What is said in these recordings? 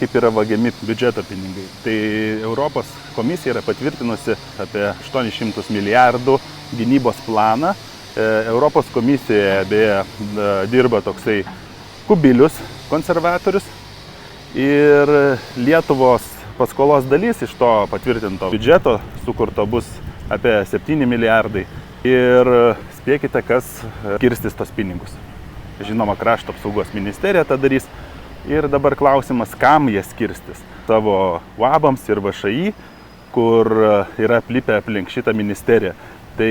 Kaip yra vagiami biudžeto pinigai. Tai Europos komisija yra patvirtinusi apie 800 milijardų gynybos planą. Europos komisijoje beje dirba toksai Kubilius, konservatorius. Ir Lietuvos paskolos dalis iš to patvirtinto biudžeto sukurto bus apie 7 milijardai. Ir spėkite, kas skirstis tos pinigus. Žinoma, krašto apsaugos ministerija tą darys. Ir dabar klausimas, kam jie skirstis. Savo UABams ir VŠI, kur yra aplipę aplink šitą ministeriją. Tai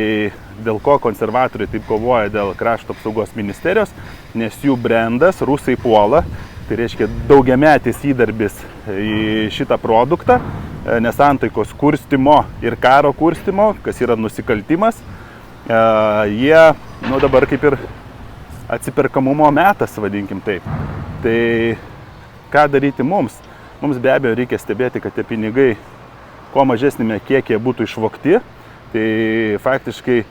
dėl ko konservatoriai taip kovoja dėl krašto apsaugos ministerijos, nes jų brendas rusai puola. Tai reiškia daugiametis įdarbis į šitą produktą, nesantaikos kurstymo ir karo kurstymo, kas yra nusikaltimas. Jie dabar kaip ir atsiperkamumo metas, vadinkim taip. Tai ką daryti mums? Mums be abejo reikia stebėti, kad tie pinigai kuo mažesnėme kiekyje būtų išvogti. Tai faktiškai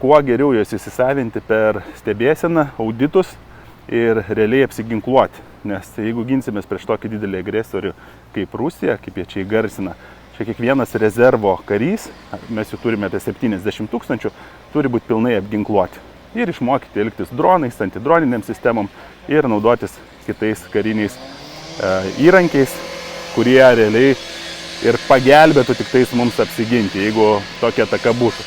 kuo geriau juos įsisavinti per stebėseną, auditus ir realiai apsiginkluoti. Nes jeigu ginsimės prieš tokį didelį agresorių kaip Rusija, kaip jie čia įgarsina, čia kiekvienas rezervo karys, mes jų turime apie 70 000, turi būti pilnai apginkluoti. Ir išmokyti elgtis dronais, antidroniniam sistemom ir naudotis kitais kariniais įrankiais, kurie realiai ir pagelbėtų tik tais mums apsiginti, jeigu tokia ataka būtų.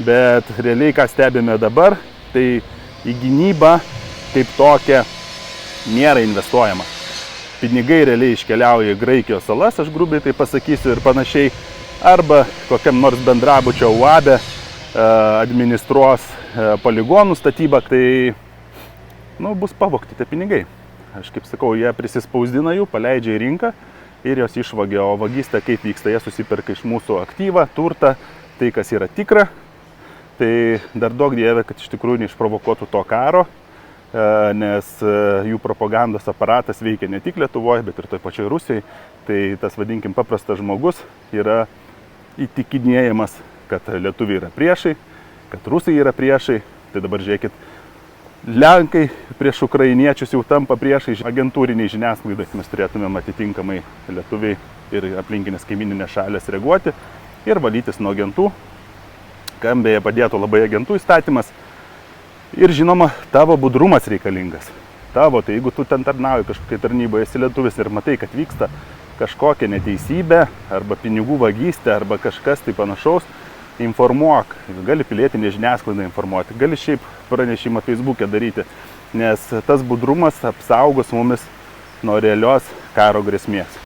Bet realiai, ką stebime dabar, tai į gynybą kaip tokia nėra investuojama. Pinigai realiai iškeliauja į Graikijos salas, aš grubiai tai pasakysiu ir panašiai, arba kokiam nors bendrabučio UABe administruos poligonų statybą, tai bus pavogti tie pinigai. Aš kaip sakau, jie prisispausdina jų, paleidžia į rinką ir jos išvagia, o vagystė kaip vyksta, jie susiperka iš mūsų aktyvą, turtą, tai kas yra tikra. Tai dar daug dieve, kad iš tikrųjų neišprovokuotų to karo, nes jų propagandos aparatas veikia ne tik Lietuvoje, bet ir toj pačioj Rusijai. Tai tas, vadinkim, paprastas žmogus yra įtikinėjamas, kad lietuviai yra priešai, kad rusai yra priešai. Tai dabar žiūrėkit, Lenkai prieš ukrainiečius jau tampa priešai agentūriniai žiniasklaidai. Mes turėtumėm atitinkamai lietuviai ir aplinkinės kaimininės šalės reaguoti ir valytis nuo agentų, kam beje padėtų labai agentų įstatymas. Ir žinoma, tavo budrumas reikalingas. Tavo, tai jeigu tu ten tarnauji kažkokiai tarnyboje, esi lietuvis ir matai, kad vyksta kažkokia neteisybė, arba pinigų vagystė, arba kažkas tai panašaus, informuok. Gali pilietinė žiniasklaida informuoti, gali šiaip pranešimą Facebook'e daryti, nes tas budrumas apsaugos mumis nuo realios karo grėsmės.